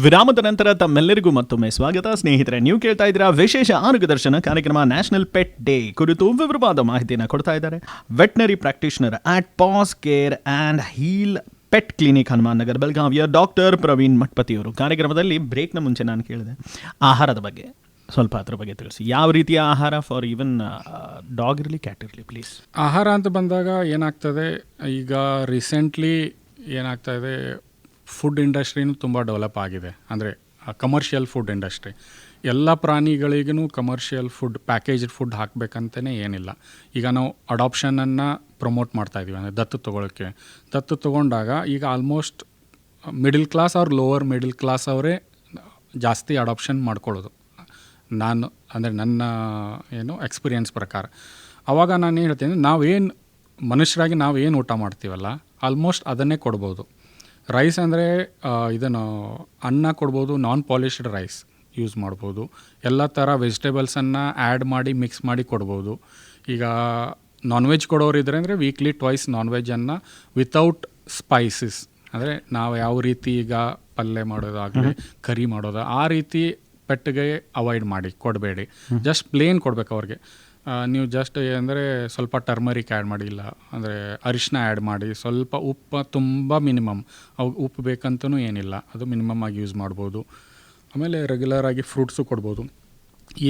ವಿರಾಮದ ನಂತರ ತಮ್ಮೆಲ್ಲರಿಗೂ ಮತ್ತೊಮ್ಮೆ ಸ್ವಾಗತ. ಸ್ನೇಹಿತರೆ, ನೀವು ಕೇಳ್ತಾ ಇದ್ದೀರಾ ವಿಶೇಷ ಆರೋಗ್ಯದರ್ಶನ ಕಾರ್ಯಕ್ರಮ. ನ್ಯಾಷನಲ್ ಪೆಟ್ ಡೇ ಕುರಿತು ವಿವರವಾದ ಮಾಹಿತಿಯನ್ನು ಕೊಡ್ತಾ ಇದ್ದಾರೆ veterinary practitioner at paws care and heal pet clinic, Hanuman Nagar, ಬೆಳಗಾವಿಯ ಡಾಕ್ಟರ್ ಪ್ರವೀಣ್ ಮಠಪತಿಯವರು. ಕಾರ್ಯಕ್ರಮದಲ್ಲಿ ಬ್ರೇಕ್ನ ಮುಂಚೆ ನಾನು ಕೇಳಿದೆ ಆಹಾರದ ಬಗ್ಗೆ, ಸ್ವಲ್ಪ ಅದ್ರ ಬಗ್ಗೆ ತಿಳಿಸಿ. ಯಾವ ರೀತಿಯ ಆಹಾರ ಫಾರ್ ಈವನ್ ಡಾಗ್ ಇರಲಿ ಕ್ಯಾಟ್ ಇರಲಿ ಪ್ಲೀಸ್. ಆಹಾರ ಅಂತ ಬಂದಾಗ ಏನಾಗ್ತದೆ, ಈಗ ರೀಸೆಂಟ್ಲಿ ಏನಾಗ್ತಾ ಇದೆ, ಫುಡ್ ಇಂಡಸ್ಟ್ರಿನೂ ತುಂಬ ಡೆವಲಪ್ ಆಗಿದೆ. ಅಂದರೆ ಕಮರ್ಷಿಯಲ್ ಫುಡ್ ಇಂಡಸ್ಟ್ರಿ, ಎಲ್ಲ ಪ್ರಾಣಿಗಳಿಗೂ ಕಮರ್ಷಿಯಲ್ ಫುಡ್, ಪ್ಯಾಕೇಜ್ಡ್ ಫುಡ್ ಹಾಕಬೇಕಂತಲೇ ಏನಿಲ್ಲ. ಈಗ ನಾವು ಅಡಾಪ್ಷನನ್ನು ಪ್ರಮೋಟ್ ಮಾಡ್ತಾಯಿದ್ದೀವಿ, ಅಂದರೆ ದತ್ತು ತೊಗೊಳಕ್ಕೆ. ದತ್ತು ತೊಗೊಂಡಾಗ ಈಗ ಆಲ್ಮೋಸ್ಟ್ ಮಿಡಿಲ್ ಕ್ಲಾಸ್ ಅವ್ರು ಲೋವರ್ ಮಿಡಿಲ್ ಕ್ಲಾಸ್ ಅವರೇ ಜಾಸ್ತಿ ಅಡಾಪ್ಷನ್ ಮಾಡ್ಕೊಳ್ಳೋದು. ನಾನು ಅಂದರೆ ನನ್ನ ಎಕ್ಸ್ಪೀರಿಯನ್ಸ್ ಪ್ರಕಾರ. ಆವಾಗ ನಾನು ಏನು ಹೇಳ್ತೀನಿ, ನಾವೇನು ಮನುಷ್ಯರಾಗಿ ನಾವು ಏನು ಊಟ ಮಾಡ್ತೀವಲ್ಲ ಆಲ್ಮೋಸ್ಟ್ ಅದನ್ನೇ ಕೊಡ್ಬೋದು. ರೈಸ್ ಅಂದರೆ ಇದನ್ನು ಅನ್ನ ಕೊಡ್ಬೋದು, ನಾನ್ ಪಾಲಿಶ್ಡ್ ರೈಸ್ ಯೂಸ್ ಮಾಡ್ಬೋದು. ಎಲ್ಲ ಥರ ವೆಜಿಟೇಬಲ್ಸನ್ನು ಆ್ಯಡ್ ಮಾಡಿ ಮಿಕ್ಸ್ ಮಾಡಿ ಕೊಡ್ಬೋದು. ಈಗ ನಾನ್ ವೆಜ್ ಕೊಡೋರಿದ್ರೆ ಅಂದರೆ ವೀಕ್ಲಿ ಟ್ವೈಸ್ ನಾನ್ ವೆಜ್ಜನ್ನು ವಿತೌಟ್ ಸ್ಪೈಸಸ್, ಅಂದರೆ ನಾವು ಯಾವ ರೀತಿ ಈಗ ಪಲ್ಯ ಮಾಡೋದಾಗಲಿ ಕರಿ ಮಾಡೋದು ಆ ರೀತಿ ಪೆಟ್ಟಿಗೆ ಅವಾಯ್ಡ್ ಮಾಡಿ ಕೊಡಬೇಡಿ. ಜಸ್ಟ್ ಪ್ಲೇನ್ ಕೊಡ್ಬೇಕು ಅವ್ರಿಗೆ. ನೀವು ಜಸ್ಟ್ ಅಂದರೆ ಸ್ವಲ್ಪ ಟರ್ಮರಿಕ್ ಆ್ಯಡ್ ಮಾಡಿ, ಇಲ್ಲ ಅಂದರೆ ಅರಿಶಿನ ಆ್ಯಡ್ ಮಾಡಿ, ಸ್ವಲ್ಪ ಉಪ್ಪು ತುಂಬ ಮಿನಿಮಮ್, ಅವು ಉಪ್ಪು ಬೇಕಂತನೂ ಏನಿಲ್ಲ, ಅದು ಮಿನಿಮಮ್ ಆಗಿ ಯೂಸ್ ಮಾಡ್ಬೋದು. ಆಮೇಲೆ ರೆಗ್ಯುಲರಾಗಿ ಫ್ರೂಟ್ಸು ಕೊಡ್ಬೋದು.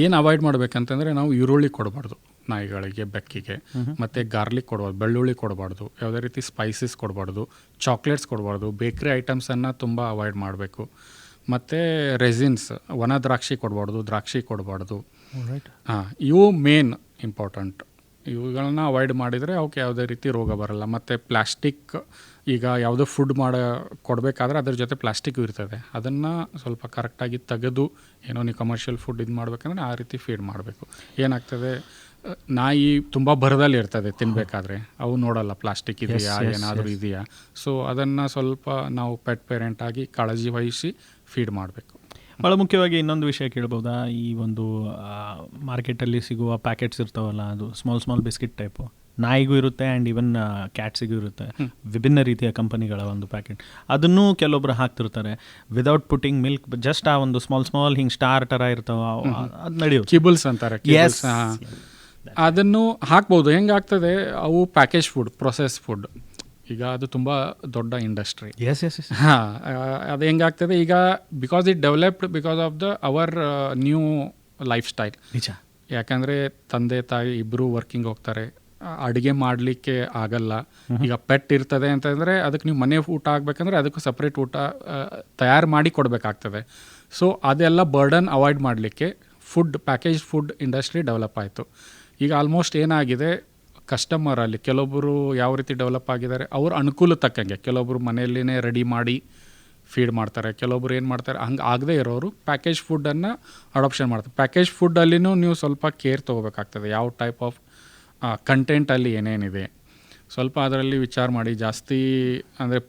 ಏನು ಅವಾಯ್ಡ್ ಮಾಡಬೇಕಂತಂದರೆ, ನಾವು ಈರುಳ್ಳಿ ಕೊಡಬಾರ್ದು ನಾಯಿಗಳಿಗೆ, ಬೆಕ್ಕಿಗೆ, ಮತ್ತು ಗಾರ್ಲಿಕ್ ಕೊಡ್ಬಾರ್ದು, ಬೆಳ್ಳುಳ್ಳಿ ಕೊಡಬಾರ್ದು, ಯಾವುದೇ ರೀತಿ ಸ್ಪೈಸಸ್ ಕೊಡಬಾರ್ದು, ಚಾಕ್ಲೇಟ್ಸ್ ಕೊಡಬಾರ್ದು, ಬೇಕ್ರಿ ಐಟಮ್ಸನ್ನು ತುಂಬ ಅವಾಯ್ಡ್ ಮಾಡಬೇಕು. ಮತ್ತು ರೆಸಿನ್ಸ್, ಒಣ ದ್ರಾಕ್ಷಿ ಕೊಡಬಾರ್ದು, ದ್ರಾಕ್ಷಿ ಕೊಡಬಾರ್ದು. ಇವು ಮೇನ್ ಇಂಪಾರ್ಟೆಂಟ್. ಇವುಗಳನ್ನ ಅವಾಯ್ಡ್ ಮಾಡಿದರೆ ಅವಕ್ಕೆ ಯಾವುದೇ ರೀತಿ ರೋಗ ಬರಲ್ಲ. ಮತ್ತು ಪ್ಲಾಸ್ಟಿಕ್, ಈಗ ಯಾವುದೋ ಫುಡ್ ಕೊಡಬೇಕಾದ್ರೆ ಅದ್ರ ಜೊತೆ ಪ್ಲಾಸ್ಟಿಕ್ ಇರ್ತದೆ, ಅದನ್ನು ಸ್ವಲ್ಪ ಕರೆಕ್ಟಾಗಿ ತೆಗೆದು ಏನೋ ನೀವು ಕಮರ್ಷಿಯಲ್ ಫುಡ್ ಇದು ಮಾಡ್ಬೇಕಂದ್ರೆ ಆ ರೀತಿ ಫೀಡ್ ಮಾಡಬೇಕು. ಏನಾಗ್ತದೆ, ನಾಯಿ ತುಂಬ ಭರದಲ್ಲಿ ಇರ್ತದೆ ತಿನ್ನಬೇಕಾದ್ರೆ, ಅವು ನೋಡಲ್ಲ ಪ್ಲಾಸ್ಟಿಕ್ ಇದೆಯಾ ಏನಾದರೂ ಇದೆಯಾ. ಸೊ ಅದನ್ನು ಸ್ವಲ್ಪ ನಾವು ಪೆಟ್ ಪೇರೆಂಟಾಗಿ ಕಾಳಜಿ ವಹಿಸಿ ಫೀಡ್ ಮಾಡಬೇಕು. ಭಾಳ ಮುಖ್ಯವಾಗಿ ಇನ್ನೊಂದು ವಿಷಯ ಕೇಳ್ಬೋದಾ, ಈ ಒಂದು ಮಾರ್ಕೆಟಲ್ಲಿ ಸಿಗುವ ಪ್ಯಾಕೆಟ್ಸ್ ಇರ್ತಾವಲ್ಲ, ಅದು ಸ್ಮಾಲ್ ಬಿಸ್ಕಿಟ್ ಟೈಪು, ನಾಯಿಗೂ ಇರುತ್ತೆ ಆ್ಯಂಡ್ ಈವನ್ ಕ್ಯಾಟ್ಸಿಗೂ ಇರುತ್ತೆ. ವಿಭಿನ್ನ ರೀತಿಯ ಕಂಪನಿಗಳ ಒಂದು ಪ್ಯಾಕೆಟ್, ಅದನ್ನು ಕೆಲವೊಬ್ರು ಹಾಕ್ತಿರ್ತಾರೆ ವಿದೌಟ್ ಪುಟ್ಟಿಂಗ್ ಮಿಲ್ಕ್. ಜಸ್ಟ್ ಆ ಒಂದು ಸ್ಮಾಲ್ ಹಿಂಗೆ ಸ್ಟಾರ್ ಥರ ಇರ್ತಾವ, ಅದು ನಡೆಯುತ್ತೆ. ಕಿಬಲ್ಸ್ ಅಂತಾರೆ, ಅದನ್ನು ಹಾಕ್ಬೋದು. ಹೆಂಗಾಗ್ತದೆ, ಅವು ಪ್ಯಾಕೇಜ್ ಫುಡ್, ಪ್ರೊಸೆಸ್ ಫುಡ್, ಈಗ ಅದು ತುಂಬ ದೊಡ್ಡ ಇಂಡಸ್ಟ್ರಿ. ಅದು ಹೆಂಗಾಗ್ತದೆ ಈಗ, because it developed because of our new life style. ನಿಜ. ಯಾಕಂದರೆ ತಂದೆ ತಾಯಿ ಇಬ್ಬರು ವರ್ಕಿಂಗ್ ಹೋಗ್ತಾರೆ, ಅಡುಗೆ ಮಾಡಲಿಕ್ಕೆ ಆಗಲ್ಲ. ಈಗ ಪೆಟ್ ಇರ್ತದೆ ಅಂತಂದರೆ ಅದಕ್ಕೆ ನೀವು ಮನೆ ಊಟ ಆಗಬೇಕಂದ್ರೆ ಅದಕ್ಕೂ ಸಪ್ರೇಟ್ ಊಟ ತಯಾರು ಮಾಡಿ ಕೊಡಬೇಕಾಗ್ತದೆ. ಸೊ ಅದೆಲ್ಲ ಬರ್ಡನ್ ಅವಾಯ್ಡ್ ಮಾಡಲಿಕ್ಕೆ ಪ್ಯಾಕೇಜ್ ಫುಡ್ ಇಂಡಸ್ಟ್ರಿ ಡೆವಲಪ್ ಆಯಿತು. ಈಗ ಆಲ್ಮೋಸ್ಟ್ ಏನಾಗಿದೆ, ಕಸ್ಟಮರಲ್ಲಿ ಕೆಲವೊಬ್ಬರು ಯಾವ ರೀತಿ ಡೆವಲಪ್ ಆಗಿದ್ದಾರೆ, ಅವ್ರ ಅನುಕೂಲ ತಕ್ಕಂಗೆ ಕೆಲವೊಬ್ಬರು ಮನೆಯಲ್ಲೇ ರೆಡಿ ಮಾಡಿ ಫೀಡ್ ಮಾಡ್ತಾರೆ, ಕೆಲವೊಬ್ರು ಏನು ಮಾಡ್ತಾರೆ, ಹಂಗೆ ಆಗದೆ ಇರೋರು ಪ್ಯಾಕೇಜ್ ಫುಡ್ಡನ್ನು ಅಡಾಪ್ಷನ್ ಮಾಡ್ತಾರೆ. ಪ್ಯಾಕೇಜ್ ಫುಡ್ಡಲ್ಲಿನೂ ನೀವು ಸ್ವಲ್ಪ ಕೇರ್ ತೊಗೋಬೇಕಾಗ್ತದೆ, ಯಾವ ಟೈಪ್ ಆಫ್ ಕಂಟೆಂಟಲ್ಲಿ ಏನೇನಿದೆ ಸ್ವಲ್ಪ ಅದರಲ್ಲಿ ವಿಚಾರ ಮಾಡಿ. ಜಾಸ್ತಿ ಅಂದರೆ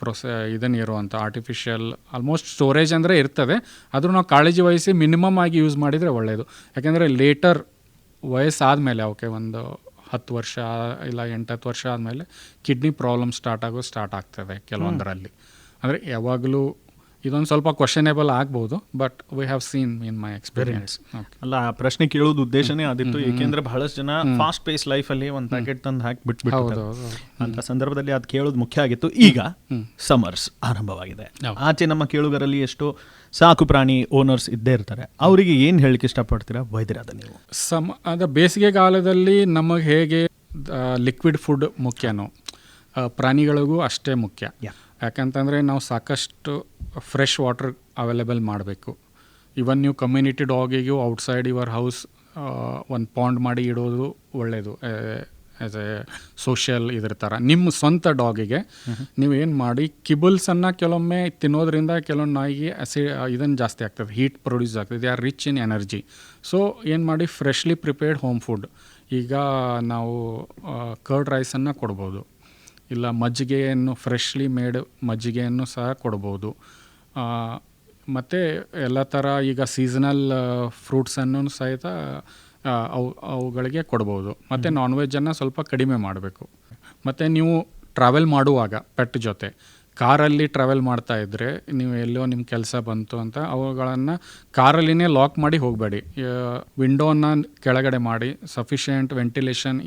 ಇದನ್ನು ಇರುವಂಥ ಆರ್ಟಿಫಿಷಿಯಲ್ ಆಲ್ಮೋಸ್ಟ್ ಸ್ಟೋರೇಜ್ ಅಂದರೆ ಇರ್ತದೆ, ಆದರೂ ನಾವು ಕಾಳಜಿ ವಹಿಸಿ ಮಿನಿಮಮ್ ಆಗಿ ಯೂಸ್ ಮಾಡಿದರೆ ಒಳ್ಳೆಯದು. ಯಾಕೆಂದರೆ ಲೇಟರ್ ವಯಸ್ಸಾದಮೇಲೆ ಅವಕ್ಕೆ ಒಂದು 10 ವರ್ಷ ಇಲ್ಲ 8-10 ವರ್ಷ ಆದಮೇಲೆ ಕಿಡ್ನಿ ಪ್ರಾಬ್ಲಮ್ ಸ್ಟಾರ್ಟ್ ಆಗ್ತದೆ ಕೆಲವೊಂದರಲ್ಲಿ. ಅಂದರೆ ಯಾವಾಗಲೂ ಇದೊಂದು ಸ್ವಲ್ಪ ಕ್ವಶನೇಬಲ್ ಆಗ್ಬೋದು, but we have seen in my experience. ಅಲ್ಲ, ಆ ಪ್ರಶ್ನೆ ಕೇಳೋದು ಉದ್ದೇಶನೇ ಆದಿತ್ತು, ಏಕೆಂದರೆ ಬಹಳಷ್ಟು ಜನ ಫಾಸ್ಟ್ ಪೇಸ್ ಲೈಫಲ್ಲಿ ಒಂದು ಪ್ಯಾಕೆಟ್ ತಂದು ಹಾಕಿ ಬಿಟ್ಬಿಟ್ಟು ಅಂತ ಸಂದರ್ಭದಲ್ಲಿ ಅದು ಕೇಳೋದು ಮುಖ್ಯ ಆಗಿತ್ತು. ಈಗ ಸಮರ್ಸ್ ಆರಂಭವಾಗಿದೆ, ಆಚೆ ನಮ್ಮ ಕೇಳುಗರಲ್ಲಿ ಎಷ್ಟೋ ಸಾಕು ಪ್ರಾಣಿ ಓನರ್ಸ್ ಇದ್ದೇ ಇರ್ತಾರೆ. ಅವರಿಗೆ ಏನು ಹೇಳಲಿಕ್ಕೆ ಇಷ್ಟಪಡ್ತೀರಾ ವೈದ್ಯರಾದ ನೀವು? ಬೇಸಿಗೆ ಕಾಲದಲ್ಲಿ ನಮಗೆ ಹೇಗೆ ಲಿಕ್ವಿಡ್ ಫುಡ್ ಮುಖ್ಯನೋ, ಪ್ರಾಣಿಗಳಿಗೂ ಅಷ್ಟೇ ಮುಖ್ಯ. ಯಾಕಂತಂದರೆ ನಾವು ಸಾಕಷ್ಟು ಫ್ರೆಶ್ ವಾಟರ್ ಅವೈಲೇಬಲ್ ಮಾಡಬೇಕು. ಇವನ್ ನೀವು ಕಮ್ಯುನಿಟಿ ಡಾಗಿಗೂ ಔಟ್ಸೈಡ್ ಯುವರ್ ಹೌಸ್ ಒಂದು ಪಾಂಡ್ ಮಾಡಿ ಇಡೋದು ಒಳ್ಳೆಯದು, ಆ್ಯಸ್ ಎ ಸೋಷಿಯಲ್ ಇದ್ರ ಥರ. ನಿಮ್ಮ ಸ್ವಂತ ಡಾಗಿಗೆ ನೀವು ಏನು ಮಾಡಿ, ಕಿಬಲ್ಸನ್ನು ಕೆಲವೊಮ್ಮೆ ತಿನ್ನೋದ್ರಿಂದ ಕೆಲವೊಂದು ನಾಯಿಗೆ ಇದನ್ನು ಜಾಸ್ತಿ ಆಗ್ತದೆ, ಹೀಟ್ ಪ್ರೊಡ್ಯೂಸ್ ಆಗ್ತದೆ, they are rich in energy. So ಏನು ಮಾಡಿ, ಫ್ರೆಶ್ಲಿ ಪ್ರಿಪೇರ್ಡ್ ಹೋಮ್ ಫುಡ್, ಈಗ ನಾವು ಕರ್ಡ್ ರೈಸನ್ನು ಕೊಡ್ಬೋದು, ಇಲ್ಲ ಮಜ್ಜಿಗೆಯನ್ನು ಫ್ರೆಶ್ಲಿ ಮೇಡ್ ಮಜ್ಜಿಗೆಯನ್ನು ಸಹ ಕೊಡ್ಬೋದು. ಮತ್ತು ಎಲ್ಲ ಥರ ಈಗ ಸೀಸನಲ್ ಫ್ರೂಟ್ಸನ್ನು ಸಹಿತ ಅವುಗಳಿಗೆ ಕೊಡ್ಬೋದು. ಮತ್ತು ನಾನ್ ವೆಜ್ಜನ್ನು ಸ್ವಲ್ಪ ಕಡಿಮೆ ಮಾಡಬೇಕು. ಮತ್ತು ನೀವು ಟ್ರಾವೆಲ್ ಮಾಡುವಾಗ ಪೆಟ್ ಜೊತೆ ಕಾರಲ್ಲಿ ಟ್ರಾವೆಲ್ ಮಾಡ್ತಾ ಇದ್ದರೆ ನೀವು ಎಲ್ಲೋ ನಿಮ್ಮ ಕೆಲಸ ಬಂತು ಅಂತ ಅವುಗಳನ್ನು ಕಾರಲ್ಲಿನೇ ಲಾಕ್ ಮಾಡಿ ಹೋಗಬೇಡಿ. ವಿಂಡೋನ ಕೆಳಗಡೆ ಮಾಡಿ ಸಫಿಷಿಯೆಂಟ್ ವೆಂಟಿಲೇಷನ್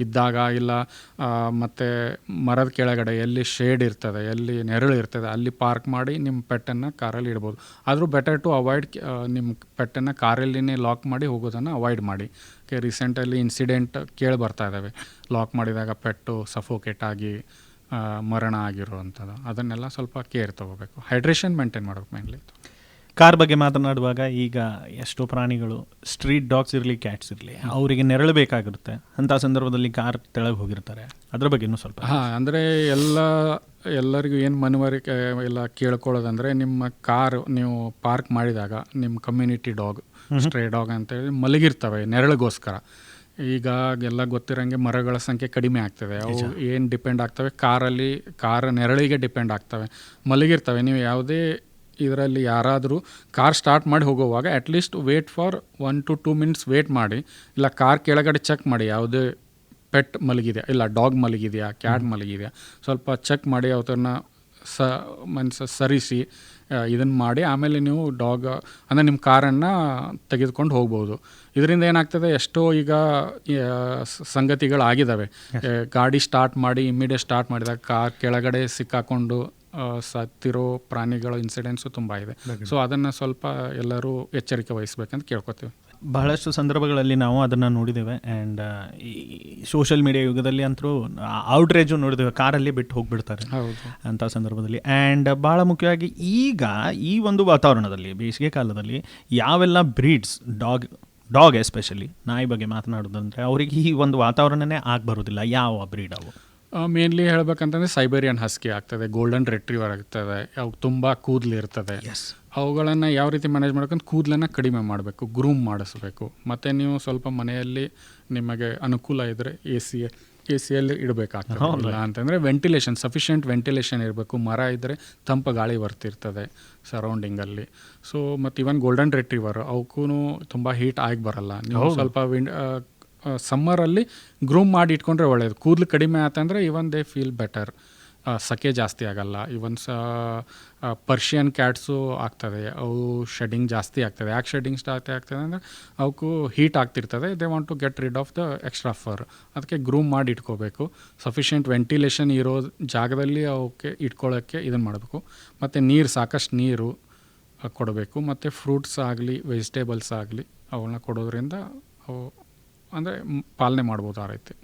ಇದ್ದಾಗ, ಇಲ್ಲ ಮತ್ತು ಮರದ ಕೆಳಗಡೆ ಎಲ್ಲಿ ಶೇಡ್ ಇರ್ತದೆ, ಎಲ್ಲಿ ನೆರಳು ಇರ್ತದೆ ಅಲ್ಲಿ ಪಾರ್ಕ್ ಮಾಡಿ ನಿಮ್ಮ ಪೆಟ್ಟನ್ನು ಕಾರಲ್ಲಿ ಇಡ್ಬೋದು. ಆದರೂ ಬೆಟರ್ ಟು ಅವಾಯ್ಡ್ ನಿಮ್ಮ ಪೆಟ್ಟನ್ನು ಕಾರಲ್ಲಿನೇ ಲಾಕ್ ಮಾಡಿ ಹೋಗೋದನ್ನು ಅವಾಯ್ಡ್ ಮಾಡಿ. ರೀಸೆಂಟಲ್ಲಿ ಇನ್ಸಿಡೆಂಟ್ ಕೇಳಿ ಬರ್ತಾ ಇದ್ದಾವೆ, ಲಾಕ್ ಮಾಡಿದಾಗ ಪೆಟ್ಟು ಸಫೋಕೇಟ್ ಆಗಿ ಮರಣ ಆಗಿರುವಂಥದ್ದು. ಅದನ್ನೆಲ್ಲ ಸ್ವಲ್ಪ ಕೇರ್ ತೊಗೋಬೇಕು. ಹೈಡ್ರೇಷನ್ ಮೇಂಟೈನ್ ಮಾಡಬೇಕು ಮೇನ್ಲಿ. ಕಾರ್ ಬಗ್ಗೆ ಮಾತನಾಡುವಾಗ ಈಗ ಎಷ್ಟೋ ಪ್ರಾಣಿಗಳು, ಸ್ಟ್ರೀಟ್ ಡಾಗ್ಸ್ ಇರಲಿ ಕ್ಯಾಟ್ಸ್ ಇರಲಿ, ಅವರಿಗೆ ನೆರಳು ಬೇಕಾಗಿರುತ್ತೆ. ಅಂಥ ಸಂದರ್ಭದಲ್ಲಿ ಕಾರ್ ತೆಳಗೆ ಹೋಗಿರ್ತಾರೆ. ಅದ್ರ ಬಗ್ಗೆ ಇನ್ನೂ ಸ್ವಲ್ಪ. ಅಂದರೆ ಎಲ್ಲರಿಗೂ ಏನು ಮನವರಿಕೆ ಎಲ್ಲ ಕೇಳ್ಕೊಳ್ಳೋದಂದರೆ, ನಿಮ್ಮ ಕಾರು ನೀವು ಪಾರ್ಕ್ ಮಾಡಿದಾಗ ನಿಮ್ಮ ಕಮ್ಯುನಿಟಿ ಡಾಗ್, ಸ್ಟ್ರೇ ಡಾಗ್ ಅಂತೇಳಿ ಮಲಗಿರ್ತವೆ ನೆರಳಿಗೋಸ್ಕರ. ಈಗ ಎಲ್ಲ ಗೊತ್ತಿರೋಂಗೆ ಮರಗಳ ಸಂಖ್ಯೆ ಕಡಿಮೆ ಆಗ್ತದೆ. ಅವು ಏನು ಡಿಪೆಂಡ್ ಆಗ್ತವೆ, ಕಾರ ನೆರಳಿಗೆ ಡಿಪೆಂಡ್ ಆಗ್ತವೆ, ಮಲಗಿರ್ತವೆ. ನೀವು ಯಾವುದೇ ಇದರಲ್ಲಿ ಯಾರಾದರೂ ಕಾರ್ ಸ್ಟಾರ್ಟ್ ಮಾಡಿ ಹೋಗುವಾಗ at least wait for 1 to 2 minutes wait ಮಾಡಿ, ಇಲ್ಲ ಕಾರ್ ಕೆಳಗಡೆ ಚೆಕ್ ಮಾಡಿ ಯಾವುದೇ ಪೆಟ್ ಮಲಗಿದೆಯಾ, ಇಲ್ಲ ಡಾಗ್ ಮಲಗಿದೆಯಾ, ಕ್ಯಾಟ್ ಮಲಗಿದೆಯಾ, ಸ್ವಲ್ಪ ಚೆಕ್ ಮಾಡಿ ಅವ್ರನ್ನ ಸರಿಸಿ ಇದನ್ನು ಮಾಡಿ ಆಮೇಲೆ ನೀವು ಅಂದರೆ ನಿಮ್ಮ ಕಾರನ್ನು ತೆಗೆದುಕೊಂಡು ಹೋಗ್ಬೋದು. ಇದರಿಂದ ಏನಾಗ್ತದೆ, ಎಷ್ಟೋ ಈಗ ಸಂಗತಿಗಳಾಗಿದ್ದಾವೆ. ಗಾಡಿ ಸ್ಟಾರ್ಟ್ ಮಾಡಿ ಇಮ್ಮಿಡಿಯೇಟ್ ಸ್ಟಾರ್ಟ್ ಮಾಡಿದಾಗ ಕಾರ್ ಕೆಳಗಡೆ ಸಿಕ್ಕಾಕೊಂಡು ಸತ್ತಿರೋ ಪ್ರಾಣಿಗಳ ಇನ್ಸಿಡೆನ್ಸು ತುಂಬ ಇದೆ. ಸೊ ಅದನ್ನು ಸ್ವಲ್ಪ ಎಲ್ಲರೂ ಎಚ್ಚರಿಕೆ ವಹಿಸ್ಬೇಕಂತ ಕೇಳ್ಕೊತೀವಿ. ಬಹಳಷ್ಟು ಸಂದರ್ಭಗಳಲ್ಲಿ ನಾವು ಅದನ್ನು ನೋಡಿದ್ದೇವೆ. ಆ್ಯಂಡ್ ಈ ಸೋಷಿಯಲ್ ಮೀಡಿಯಾ ಯುಗದಲ್ಲಿ ಅಂತೂ ಔಟ್ರೇಜು ನೋಡಿದ್ದೇವೆ, ಕಾರಲ್ಲಿ ಬಿಟ್ಟು ಹೋಗಿಬಿಡ್ತಾರೆ ಅಂಥ ಸಂದರ್ಭದಲ್ಲಿ. ಆ್ಯಂಡ್ ಭಾಳ ಮುಖ್ಯವಾಗಿ ಈಗ ಈ ಒಂದು ವಾತಾವರಣದಲ್ಲಿ, ಬೇಸಿಗೆ ಕಾಲದಲ್ಲಿ ಯಾವೆಲ್ಲ ಬ್ರೀಡ್ಸ್ ಡಾಗ್ ಎಸ್ಪೆಷಲಿ ನಾಯಿ ಬಗ್ಗೆ ಮಾತನಾಡೋದಂದರೆ ಅವರಿಗೆ ಈ ಒಂದು ವಾತಾವರಣನೇ ಆಗಬರೋದಿಲ್ಲ. ಯಾವ ಬ್ರೀಡ್ ಅವು? ಮೇನ್ಲಿ ಹೇಳ್ಬೇಕಂತಂದರೆ ಸೈಬೇರಿಯನ್ ಹಸ್ಕಿ ಆಗ್ತದೆ, ಗೋಲ್ಡನ್ ರೆಟ್ರೀವರ್ ಆಗ್ತದೆ. ಅವು ತುಂಬ ಕೂದಲು ಇರ್ತದೆ. ಅವುಗಳನ್ನು ಯಾವ ರೀತಿ ಮ್ಯಾನೇಜ್ ಮಾಡ್ಬೇಕಂತ ಕೂದಲನ್ನು ಕಡಿಮೆ ಮಾಡಬೇಕು, ಗ್ರೂಮ್ ಮಾಡಿಸ್ಬೇಕು. ಮತ್ತು ನೀವು ಸ್ವಲ್ಪ ಮನೆಯಲ್ಲಿ ನಿಮಗೆ ಅನುಕೂಲ ಇದ್ದರೆ ಎ ಸಿಯಲ್ಲಿ ಇಡಬೇಕಾಗ್ತದೆ. ಇಲ್ಲ ಅಂತಂದರೆ ವೆಂಟಿಲೇಷನ್, ಸಫಿಷಿಯೆಂಟ್ ವೆಂಟಿಲೇಷನ್ ಇರಬೇಕು. ಮರ ಇದ್ದರೆ ತಂಪು ಗಾಳಿ ಬರ್ತಿರ್ತದೆ ಸರೌಂಡಿಂಗಲ್ಲಿ. ಸೊ ಮತ್ತು ಇವನ್ ಗೋಲ್ಡನ್ ರೆಟ್ರೀವರ್ ಅವಕ್ಕೂ ತುಂಬ ಹೀಟ್ ಆಗಿ ಬರಲ್ಲ. ನೀವು ಸ್ವಲ್ಪ ಸಮ್ಮರಲ್ಲಿ ಗ್ರೂಮ್ ಮಾಡಿ ಇಟ್ಕೊಂಡ್ರೆ ಒಳ್ಳೆಯದು. ಕೂದಲು ಕಡಿಮೆ ಆತಂದರೆ ಇವನ್ ದೇ ಫೀಲ್ ಬೆಟರ್, ಸಕೆ ಜಾಸ್ತಿ ಆಗಲ್ಲ. ಇವನ್ ಪರ್ಷಿಯನ್ ಕ್ಯಾಟ್ಸು ಆಗ್ತದೆ, ಅವು ಶೆಡ್ಡಿಂಗ್ ಜಾಸ್ತಿ ಆಗ್ತದೆ. ಯಾಕೆ ಶೆಡ್ಡಿಂಗ್ ಜಾಸ್ತಿ ಆಗ್ತದೆ ಅಂದರೆ ಅವಕ್ಕೂ ಹೀಟ್ ಆಗ್ತಿರ್ತದೆ. They want to get rid of the extra fur. ಅದಕ್ಕೆ ಗ್ರೂಮ್ ಮಾಡಿ ಇಟ್ಕೋಬೇಕು. ಸಫಿಷಿಯೆಂಟ್ ವೆಂಟಿಲೇಷನ್ ಇರೋ ಜಾಗದಲ್ಲಿ ಅವಕ್ಕೆ ಇಟ್ಕೊಳ್ಳೋಕ್ಕೆ ಇದನ್ನು ಮಾಡಬೇಕು. ಮತ್ತು ಸಾಕಷ್ಟು ನೀರು ಕೊಡಬೇಕು. ಮತ್ತು ಫ್ರೂಟ್ಸ್ ಆಗಲಿ ವೆಜಿಟೇಬಲ್ಸ್ ಆಗಲಿ ಅವನ್ನ ಕೊಡೋದ್ರಿಂದ ಅವು ಅಂದರೆ ಪಾಲನೆ ಮಾಡ್ಬೋದು ಆ ರೀತಿ.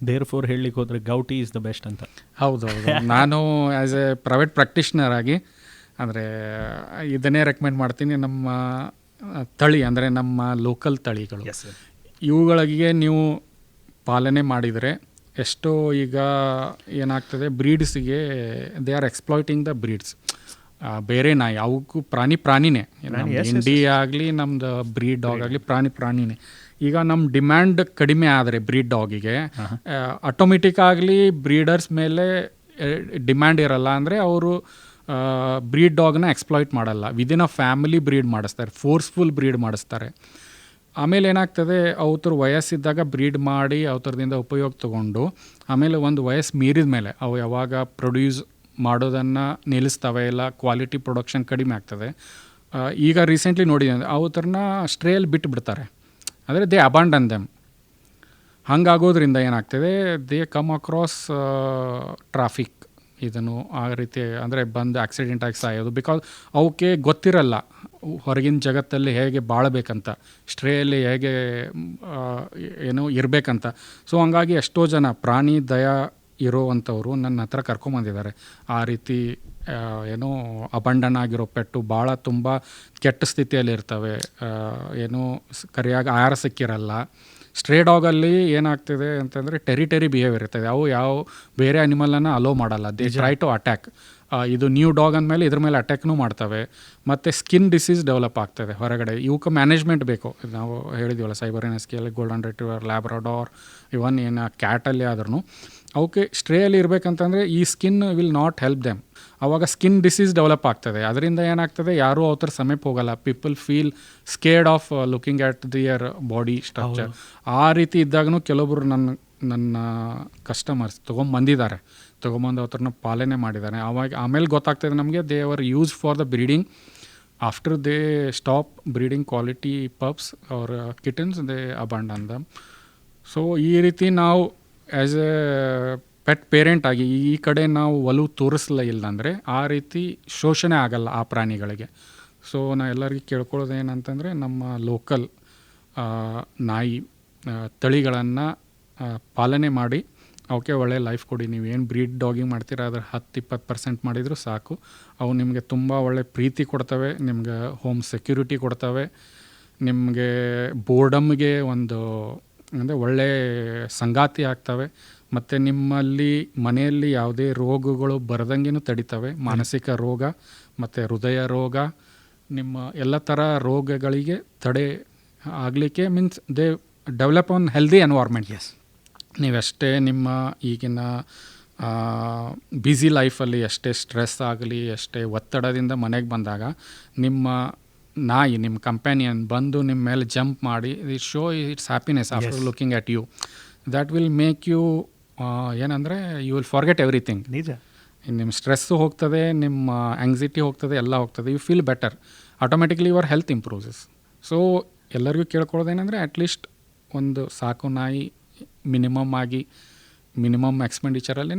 ದೇರ್ಫೋರ್ ಹೇಳಲಿಕ್ಕೆ ಹೋದರೆ ಗೌಟಿ ಈಸ್ ದ ಬೆಸ್ಟ್ ಅಂತ. ಹೌದು. ನಾನು ಆ್ಯಸ್ ಎ ಪ್ರೈವೇಟ್ ಪ್ರಾಕ್ಟೀಷ್ನರ್ ಆಗಿ ಅಂದರೆ ಇದನ್ನೇ ರೆಕಮೆಂಡ್ ಮಾಡ್ತೀನಿ. ನಮ್ಮ ತಳಿ ಅಂದರೆ ನಮ್ಮ ಲೋಕಲ್ ತಳಿಗಳು, ಇವುಗಳಿಗೆ ನೀವು ಪಾಲನೆ ಮಾಡಿದರೆ ಎಷ್ಟೋ ಈಗ ಏನಾಗ್ತದೆ, ಬ್ರೀಡ್ಸಿಗೆ they are exploiting the breeds. ಬೇರೆ ನಾಯಿ ಅವಕ್ಕೂ ಪ್ರಾಣಿನೇ, ಇಂಡಿ ಆಗಲಿ ನಮ್ಮದು ಬ್ರೀಡ್ ಡಾಗ್ ಆಗಲಿ ಪ್ರಾಣಿನೇ. ಈಗ ನಮ್ಮ ಡಿಮ್ಯಾಂಡ್ ಕಡಿಮೆ ಆದರೆ ಬ್ರೀಡ್ ಡಾಗಿಗೆ ಆಟೋಮೆಟಿಕ್ ಆಗಲಿ ಬ್ರೀಡರ್ಸ್ ಮೇಲೆ ಡಿಮ್ಯಾಂಡ್ ಇರಲ್ಲ. ಅಂದರೆ ಅವರು ಬ್ರೀಡ್ ಡಾಗ್ನ ಎಕ್ಸ್ಪ್ಲಾಯ್ಟ್ ಮಾಡಲ್ಲ. ವಿದಿನ್ ಅ ಫ್ಯಾಮಿಲಿ ಬ್ರೀಡ್ ಮಾಡಿಸ್ತಾರೆ, ಫೋರ್ಸ್ಫುಲ್ ಬ್ರೀಡ್ ಮಾಡಿಸ್ತಾರೆ. ಆಮೇಲೆ ಏನಾಗ್ತದೆ, ಅವ್ರ ವಯಸ್ಸಿದ್ದಾಗ ಬ್ರೀಡ್ ಮಾಡಿ ಅವ್ರದಿಂದ ಉಪಯೋಗ ತೊಗೊಂಡು ಆಮೇಲೆ ಒಂದು ವಯಸ್ಸು ಮೀರಿದ ಮೇಲೆ ಅವು ಯಾವಾಗ ಪ್ರೊಡ್ಯೂಸ್ ಮಾಡೋದನ್ನು ನಿಲ್ಲಿಸ್ತವೆ, ಇಲ್ಲ ಕ್ವಾಲಿಟಿ ಪ್ರೊಡಕ್ಷನ್ ಕಡಿಮೆ ಆಗ್ತದೆ. ಈಗ ರೀಸೆಂಟ್ಲಿ ನೋಡಿದ್ದೀನಿ ಅವ್ರನ್ನ ಸ್ಟ್ರೇಯಲ್ಲಿ ಬಿಟ್ಟುಬಿಡ್ತಾರೆ, ಅಂದರೆ ದೇ ಅಬಾಂಡನ್ ದೆಮ್. ಹಾಗಾಗೋದ್ರಿಂದ ಏನಾಗ್ತದೆ, ದೇ ಕಮ್ ಅಕ್ರಾಸ್ ಟ್ರಾಫಿಕ್ ಇದನ್ನು ಆ ರೀತಿ, ಅಂದರೆ ಬಂದು ಆಕ್ಸಿಡೆಂಟ್ ಆಗಿ ಸಾಯೋದು. ಬಿಕಾಸ್ ಅವಕ್ಕೆ ಗೊತ್ತಿರಲ್ಲ ಹೊರಗಿನ ಜಗತ್ತಲ್ಲಿ ಹೇಗೆ ಬಾಳಬೇಕಂತ, ಸ್ಟ್ರೇಯಲ್ಲಿ ಹೇಗೆ ಇರಬೇಕಂತ. ಸೊ ಹಂಗಾಗಿ ಎಷ್ಟೋ ಜನ ಪ್ರಾಣಿ ದಯಾ ಇರೋವಂಥವ್ರು ನನ್ನ ಹತ್ರ ಕರ್ಕೊಂಬಂದಿದ್ದಾರೆ. ಆ ರೀತಿ ಅಬಂಡನ್ ಆಗಿರೋ ಪೆಟ್ಟು ಭಾಳ ತುಂಬ ಕೆಟ್ಟ ಸ್ಥಿತಿಯಲ್ಲಿ ಇರ್ತವೆ, ಕರಿಯಾಗಿ ಆಹಾರ ಸಿಕ್ಕಿರಲ್ಲ. ಸ್ಟ್ರೇ ಡಾಗಲ್ಲಿ ಏನಾಗ್ತಿದೆ ಅಂತಂದರೆ ಟೆರಿಟರಿ ಬಿಹೇವಿಯರ್ ಇರ್ತದೆ. ಅವು ಯಾವ ಬೇರೆ ಅನಿಮಲನ್ನು ಅಲೋ ಮಾಡಲ್ಲ, ದೇ ಟ್ರೈ ಟು ಅಟ್ಯಾಕ್. ಇದು ನ್ಯೂ ಡಾಗ್ ಅಂದಮೇಲೆ ಇದ್ರ ಮೇಲೆ ಅಟ್ಯಾಕ್ನೂ ಮಾಡ್ತವೆ. ಮತ್ತು ಸ್ಕಿನ್ ಡಿಸೀಸ್ ಡೆವಲಪ್ ಆಗ್ತದೆ ಹೊರಗಡೆ. ಇವಕ್ಕೆ ಮ್ಯಾನೇಜ್ಮೆಂಟ್ ಬೇಕು. ನಾವು ಹೇಳಿದ್ದೀವಲ್ಲ, ಸೈಬರಿಯನ್ ಹಸ್ಕಿಯಲ್ಲಿ ಗೋಲ್ಡನ್ ರೆಟ್ರೀವರ್, ಲ್ಯಾಬ್ರಾಡಾರ್, ಇವನ್ ಕ್ಯಾಟಲ್ಲಿ ಆದ್ರೂ ಅವಕ್ಕೆ ಸ್ಟ್ರೇಯಲ್ಲಿ ಇರಬೇಕಂತಂದರೆ ಈ skin will not help them. ಆವಾಗ ಸ್ಕಿನ್ ಡಿಸೀಸ್ ಡೆವಲಪ್ ಆಗ್ತದೆ. ಅದರಿಂದ ಏನಾಗ್ತದೆ, ಯಾರೂ ಅವ್ರ ಸಮೀಪ ಹೋಗಲ್ಲ. People feel scared of looking at their body structure. ಆ ರೀತಿ ಇದ್ದಾಗೂ ಕೆಲವೊಬ್ಬರು ನನ್ನ ಕಸ್ಟಮರ್ಸ್ ತೊಗೊಂಬಂದಿದ್ದಾರೆ. ತೊಗೊಂಬಂದು ಅವ್ರನ್ನ ಪಾಲನೆ ಮಾಡಿದ್ದಾರೆ. ಆಮೇಲೆ ಗೊತ್ತಾಗ್ತದೆ ನಮಗೆ they are use for the breeding. After they stop breeding quality pups or kittens they abandon them. So ಈ ರೀತಿ ನಾವು ಆ್ಯಸ್ ಎ ಪೆಟ್ ಪೇರೆಂಟ್ ಆಗಿ ಈ ಕಡೆ ನಾವು ಒಲವು ತೋರಿಸಲ್ಲ ಇಲ್ಲ ಅಂದರೆ ಆ ರೀತಿ ಶೋಷಣೆ ಆಗಲ್ಲ ಆ ಪ್ರಾಣಿಗಳಿಗೆ. ಸೊ ನಾ ಎಲ್ಲರಿಗೂ ಕೇಳ್ಕೊಳ್ಳೋದು ಏನಂತಂದರೆ ನಮ್ಮ ಲೋಕಲ್ ನಾಯಿ ತಳಿಗಳನ್ನು ಪಾಲನೆ ಮಾಡಿ ಅವಕ್ಕೆ ಒಳ್ಳೆ ಲೈಫ್ ಕೊಡಿ. ನೀವೇನು ಬ್ರೀಡ್ ಡಾಗಿಂಗ್ ಮಾಡ್ತೀರಾ ಅದ್ರ 10-20% ಮಾಡಿದರೂ ಸಾಕು. ಅವು ನಿಮಗೆ ತುಂಬ ಒಳ್ಳೆ ಪ್ರೀತಿ ಕೊಡ್ತವೆ, ನಿಮ್ಗೆ ಹೋಮ್ ಸೆಕ್ಯೂರಿಟಿ ಕೊಡ್ತವೆ, ನಿಮಗೆ ಬೋರ್ಡಮ್ಗೆ ಒಂದು ಅಂದರೆ ಒಳ್ಳೆ ಸಂಗಾತಿ ಆಗ್ತವೆ, ಮತ್ತು ನಿಮ್ಮಲ್ಲಿ ಮನೆಯಲ್ಲಿ ಯಾವುದೇ ರೋಗಗಳು ಬರದಂಗೆನೂ ತಡಿತವೆ. ಮಾನಸಿಕ ರೋಗ ಮತ್ತು ಹೃದಯ ರೋಗ, ನಿಮ್ಮ ಎಲ್ಲ ಥರ ರೋಗಗಳಿಗೆ ತಡೆ ಆಗಲಿಕ್ಕೆ means they develop on healthy environment. Yes, ನೀವೆಷ್ಟೇ ನಿಮ್ಮ ಈಗಿನ ಬ್ಯುಸಿ ಲೈಫಲ್ಲಿ ಎಷ್ಟೇ ಸ್ಟ್ರೆಸ್ ಆಗಲಿ, ಎಷ್ಟೇ ಒತ್ತಡದಿಂದ ಮನೆಗೆ ಬಂದಾಗ ನಿಮ್ಮ ನಾಯಿ, ನಿಮ್ಮ ಕಂಪ್ಯಾನಿಯನ್ ಬಂದು ನಿಮ್ಮ ಮೇಲೆ ಜಂಪ್ ಮಾಡಿ it show it's happiness after looking at you. That will make you ಏನಂದರೆ ಯು ವಿಲ್ ಫಾರ್ಗೆಟ್ ಎವ್ರಿಥಿಂಗ್. ನಿಜ. ನಿಮ್ಮ ಸ್ಟ್ರೆಸ್ಸು ಹೋಗ್ತದೆ, ನಿಮ್ಮ ಆ್ಯಂಗ್ಸೈಟಿ ಹೋಗ್ತದೆ, ಎಲ್ಲ ಹೋಗ್ತದೆ. You feel better, automatically your health improves. So ಎಲ್ಲರಿಗೂ ಕೇಳ್ಕೊಳ್ಳೋದೇನೆಂದರೆ ಅಟ್ಲೀಸ್ಟ್ ಒಂದು ಸಾಕು ನಾಯಿ ಮಿನಿಮಮ್ ಎಕ್ಸ್ಪೆಂಡಿಚರಲ್ಲಿ